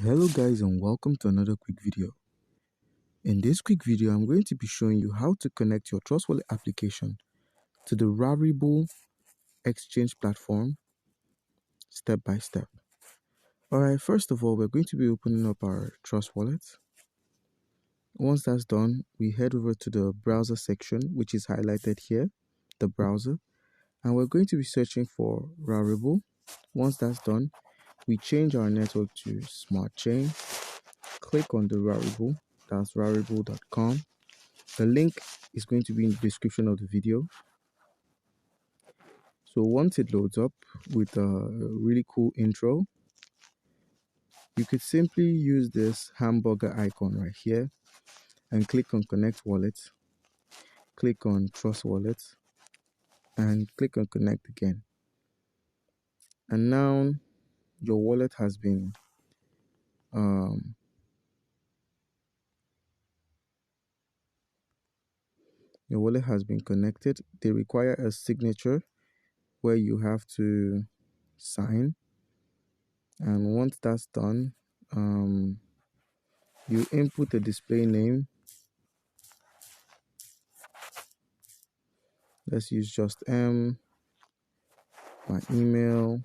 Hello guys, and welcome to another quick video. In this quick video, I'm going to be showing you how to connect your Trust Wallet application to the Rarible exchange platform step by step. Alright, first of all, we're going to be opening up our Trust Wallet. Once that's done, we head over to the browser section, which is highlighted here, the browser, and we're going to be searching for Rarible. Once that's done, we change our network to Smart Chain. Click on the Rarible, that's rarible.com. The link is going to be in the description of the video. So once it loads up with a really cool intro, you could simply use this hamburger icon right here and click on Connect Wallet, click on Trust Wallet, and click on Connect again. And now your wallet has been connected. They require a signature where you have to sign, and once that's done, you input a display name. Let's use just my email.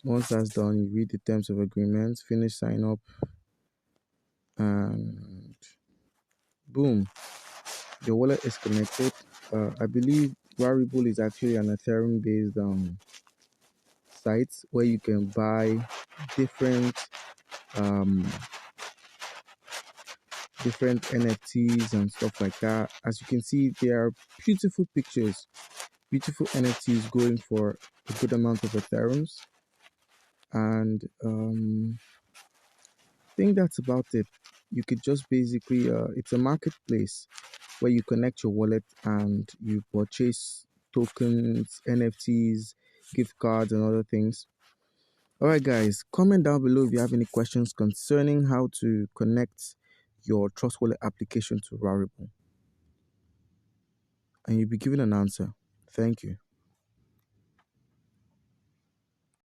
Once that's done, you read the terms of agreement, finish sign up, and boom, your wallet is connected. I believe Rarible is actually an Ethereum based site where you can buy different NFTs and stuff like that. As you can see, there are beautiful pictures, beautiful NFTs going for a good amount of Ethereums. And I think that's about it. You could just basically, it's a marketplace where you connect your wallet and you purchase tokens, NFTs, gift cards, and other things. Alright guys, comment down below if you have any questions concerning how to connect your Trust Wallet application to Rarible, and you'll be given an answer. Thank you.